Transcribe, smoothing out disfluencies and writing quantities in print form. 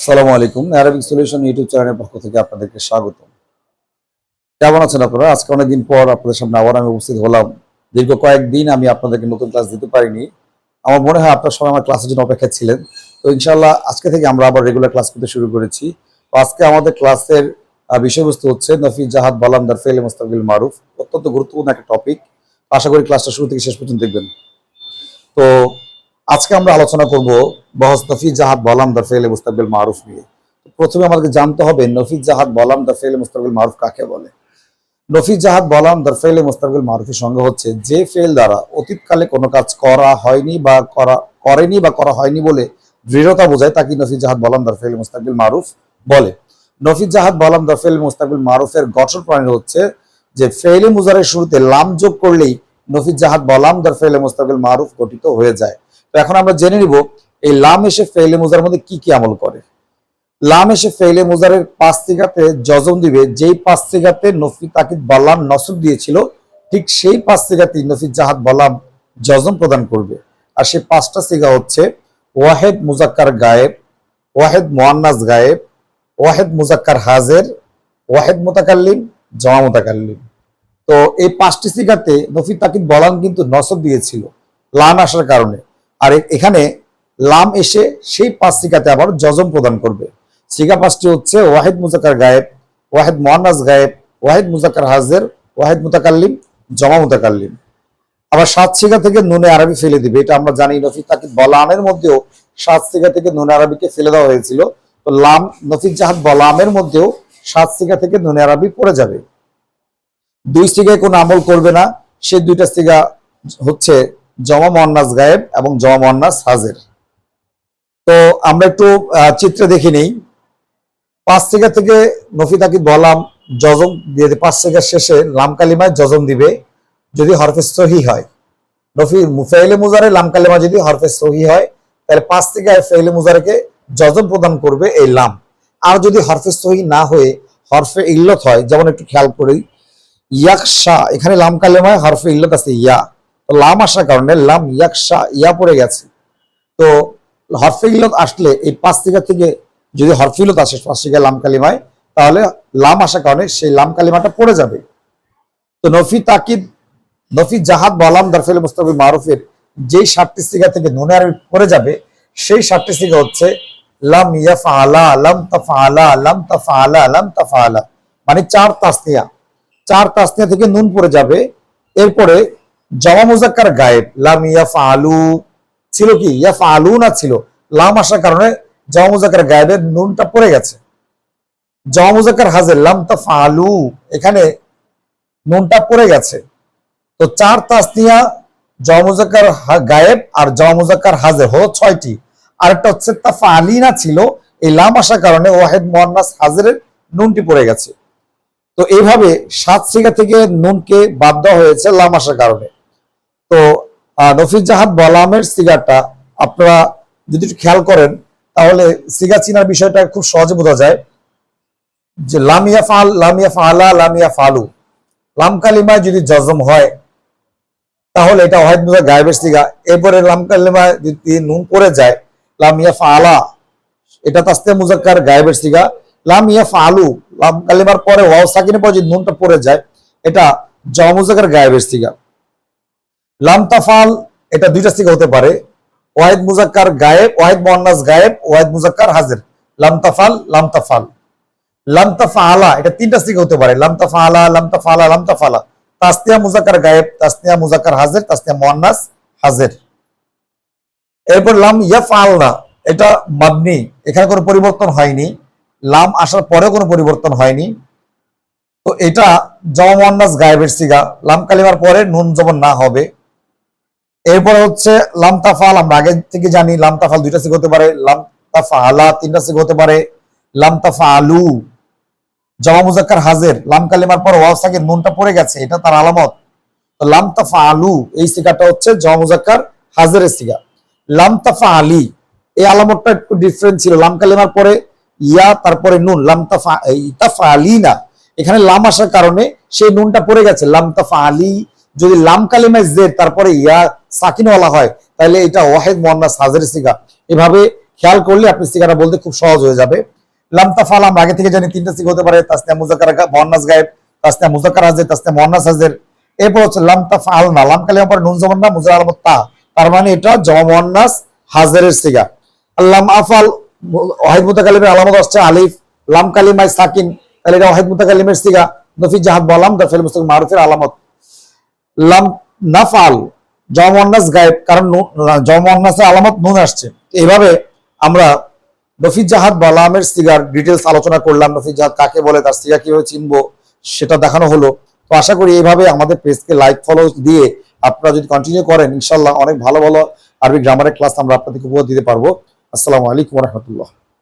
আসসালামু আলাইকুম। Arabic solution YouTube চ্যানেলের পক্ষ থেকে আপনাদেরকে স্বাগত। কেমন আছেন আপনারা? আজকে অনেকদিন পর আপনাদের সামনে আবার আমি উপস্থিত হলাম। দীর্ঘ কয়েকদিন আমি আপনাদেরকে নতুন ক্লাস দিতে পারিনি। আমার মনে হয় আপনারা সবাই আমার ক্লাসের জন্য অপেক্ষায় ছিলেন। তো ইনশাআল্লাহ আজকে থেকে আমরা আবার রেগুলার ক্লাস করতে শুরু করেছি। তো আজকে আমাদের ক্লাসের বিষয়বস্তু হচ্ছে নফি জাহাদ বালাম দার ফেলে মুস্তাকিল মারুফ। অত্যন্ত গুরুত্বপূর্ণ একটা টপিক। আশা করি ক্লাসটা শুরু থেকে শেষ পর্যন্ত দেখবেন। তো আজকে আমরা আলোচনা করব বহস নফি জাহাদ বলাম দা ফেলে মুস্তাকবিল মারুফ নিয়ে। প্রথমে আমাদেরকে জানতে হবে নফি জাহাদ বলাম দা ফেলে মুস্তাকবিল মারুফ কাকে বলে। নফি জাহাদ বলাম দা ফেলে মুস্তাকবিল মারুফের সঙ্গে হচ্ছে যে ফেল দ্বারা অতীতকালে কোনো কাজ করা হয়নি বা করেনি বা করা হয়নি বলে দৃঢ়তা বোঝায় তাকে নফি জাহাদ বলাম দা ফেলে মুস্তাকবিল মারুফ বলে। নফি জাহাদ বলাম দা ফেলে মুস্তাকবিল মারুফের গঠন প্রণালী হচ্ছে যে ফেলে মুজারের শুরুতে লাম যোগ করলেই নফি জাহাদ বলাম দা ফেলে মুস্তাকবিল মারুফ গঠিত হয়ে যায়। তো এখন আমরা জেনে নিব এই লাম এসে ফেলে মুজার মধ্যে কি কি আমল করে। লাম এসে ফেলে মুজারের 5 সিগাতে জজম দিবে, যেই 5 সিগাতে নফি তাকিদ বলাম নসব দিয়েছিল ঠিক সেই 5 সিগাতে নফি জাহাদ বলাম জজম প্রদান করবে। আর সেই 5টা সিগা হচ্ছে ওয়াহেদ মুজাক্কার গায়েব, ওয়াহেদ মুয়ান্নাস গায়েব, ওয়াহেদ মুজাক্কার হাজের, ওয়াহেদ মুতাকাল্লিম, জমা মুতাকাল্লিম। তো এই 5টি সিগাতে নফি তাকিদ বলাম কিন্তু নসব দিয়েছিল লাম আসার কারণে। আর এখানে লাম এসে সেই 5 সিগাতে আবার জজম প্রদান করবে। সিগা 5টি হচ্ছে ওয়াহিদ মুজাক্কার গায়েব, ওয়াহিদ মুয়ান্নাস গায়েব, ওয়াহিদ মুজাক্কার হাজির, ওয়াহিদ মুতাকাল্লিম, জমা মুতাকাল্লিম। আবার 7 সিগা থেকে নুনে আরবি ফেলে দিবে। এটা আমরা জানি নফি তাকিদ বলামের মধ্যেও 7 সিগা থেকে নুনে আরবিকে ফেলে দেওয়া হয়েছিল। তো লাম নফি জাহাদ বলামের মধ্যেও 7 সিগা থেকে নুনে আরবি পড়ে যাবে। 2 সিগায় কোনো আমল করবে না। সেই 2টা সিগা হচ্ছে জমা মুয়ান্নাস গায়েব এবং জমা মুয়ান্নাস হাজির। তো আমরা একটু চিত্র দেখে নেই। 5 সিগা থেকে নফি তাকিদ বলাম জজম দিয়ে 5 সিগার শেষে লাম কালিমায় জজম দিবে যদি হরফে সহি হয়। নফি ফেইলে মুজারে লাম কালিমা যদি হরফে সহি হয় তাহলে 5 সিগায় ফেইলে মুজারেকে জজম প্রদান করবে এই লাম। আর যদি হরফে সহি না হয়ে হরফে ইল্লত হয়, যেমন একটু খেয়াল করি ইয়াকশা, এখানে লাম কালিমায় হরফে ইল্লত আছে ইয়া, তো লাম আসার কারণে লাম ইয়াকশা ইয়া পড়ে গেছে। তো হরফে ইল্লত আসলে এই 5 সিগা থেকে যদি হরফে ইল্লত আসে 5 সিগা লাম কালিমায়, তাহলে লাম আসার কারণে সেই লাম কালিমাটা পড়ে যাবে। তো নফি তাকিদ নফি জাহাদ বলাম দারফেল মুস্তাকিল মারুফের যেই 7টি সিগা থেকে নুনে আরবি পড়ে যাবে সেই 7টি সিগা হচ্ছে লাম ইয়াফআলা, লাম তাফআলা, লাম তাফআলা, লাম তাফআলা, মানে 4 তাসনিয়া। 4 তাসনিয়া থেকে নুন পড়ে যাবে। এরপরে জমা মুজাক্কার গায়েব লাম ইয়াফআলু ছিল কি ইয়াফআলু না ছিল, লাম আসার কারণে জমা মুজাক্কার গায়েবের নুনটা পড়ে গেছে। জমা মুজাক্কার হাজির লাম তাফআলু, এখানে নুনটা পড়ে গেছে। তো 4 তাসনিয়া জমা মুজাক্কার গায়েব আর জমা মুজাক্কার হাজির হলো 6টি। আরেকটা হচ্ছে তাফআলিনা ছিল, এই লাম আসার কারণে ওয়াহিদ মুয়ান্নাস হাজিরের নুনটি পড়ে গেছে। তো এইভাবে 7 সিগা থেকে নুনকে বাদ দেওয়া হয়েছে লাম আসার কারণে। তো নফি জাহাদ বলামের সিগাটা আপনারা যদি একটু খেয়াল করেন তাহলে সিগা চিনার বিষয়টা খুব সহজে বোঝা যায় যে লাম ইয়াফআল, লাম ইয়াফআলা, লাম ইয়াফআলু, লাম কালিমায় যদি জজম হয় তাহলে এটা ওয়াহিদ মুজাক্কার গায়েবের সিগা। এরপরে লাম কালিমায় যদি নুন পড়ে যায় লাম ইয়াফআলা, এটা তাসনিয়া মুজাক্কার গায়েবের সিগা। লাম ইয়াফআলু, লাম কালিমার পরে ওয়াও সাকিনের পরে যদি নুনটা পড়ে যায় এটা জমা মুজাক্কার গায়েবের সিগা। লাম তাফাল, এটা 2টা সিগা হতে পারে, ওয়াহিদ মুজাক্কার গায়েব, ওয়াহিদ মুয়ান্নাস গায়েব, ওয়াহিদ মুজাক্কার হাজির, লাম তাফাল, লাম তাফাল। লাম তাফআলা, এটা 3টা সিগা হতে পারে, লাম তাফআলা, লাম তাফআলা, লাম তাফআলা। তাসনিয়া মুজাক্কার গায়েব, তাসনিয়া মুজাক্কার হাজির, তাসনিয়া মুয়ান্নাস হাজির। এরপর লাম ইয়াফআলনা, এটা মাবনি, এখানে কোনো পরিবর্তন হয়নি, লাম আসার পরেও কোনো পরিবর্তন হয়নি। তো এটা জমা মুয়ান্নাস গায়েবের সিগা, লাম কালিমার পরে নুন জবর না হবে। এরপরে হচ্ছে লাম তাফাল, আমরা আগে থেকে জানি লাম তাফাল 2টা সিগা হতে পারে, লাম তাফআলা 3টা সিগা হতে পারে, লাম তাফআলু জমা মুজাক্কার হাজির, লাম কালিমার পর ওয়াও সাকিন নুনটা পড়ে গেছে, এটা তার আলামত। তো লাম তাফআলু এই সিগাটা হচ্ছে জমা মুজাক্কার হাজিরের সিগা। লাম তাফআলি এই আলামতটা একটু ডিফারেন্ট ছিল, লাম কালিমার পরে ইয়া তারপরে নুন, লাম তাফআলিনা, এখানে লাম আসার কারণে সেই নুনটা পড়ে গেছে লাম তাফআলি। যদি লাম কালিমায় জের তারপরে ইয়া সাকিনওয়ালা হয় তাহলে এটা ওয়াহিদ মুয়ান্নাস হাজির সিগা। এভাবে খেয়াল করলে আপনি সিগারা বলতে খুব সহজ হয়ে যাবে। লাম তাফাল আমরা আগে থেকে জানি তিনটা সিগা হতে পারে, তাসনিয়া মুযাক্কার মুয়ান্নাস গায়েব, তাসনিয়া মুযাক্কার হাজির, তাসনিয়া মুয়ান্নাস হাজির। এরপর হচ্ছে লাম তাফাল না, লাম কালিমা পরে নুন জবর না, মুজার আলামত তা, তার মানে এটা জমা মুয়ান্নাস হাজিরের সিগা। লাম আফাল ওয়াহিদ মুতাকাল্লিমের আলামত আসছে আলিফ, লাম কালিমায় সাকিন, তাহলে এটা ওয়াহিদ মুতাকাল্লিমের সিগা। নফি জাহাদ বলাম দা ফেল মুস্তাকিম মারুফের আলামত। লাম নাফাল জমা মুয়ান্নাস গায়েব, কারণ জমা মুয়ান্নাসের আলামত নুন আসছে। এইভাবে আমরা নফি জাহাদ বলামের সিগার ডিটেলস আলোচনা করলাম। নফি জাহাদ কাকে বলে, তার সিগা কিভাবে চিনবো সেটা দেখানো হলো। তো আশা করি এইভাবে আমাদের পেজকে লাইক ফলো দিয়ে আপনারা যদি কন্টিনিউ করেন, ইনশাল্লাহ অনেক ভালো ভালো আরবি গ্রামারের ক্লাস আমরা আপনাদেরকে উপহার দিতে পারবো। আসসালামু আলাইকুম ওয়া রাহমাতুল্লাহ।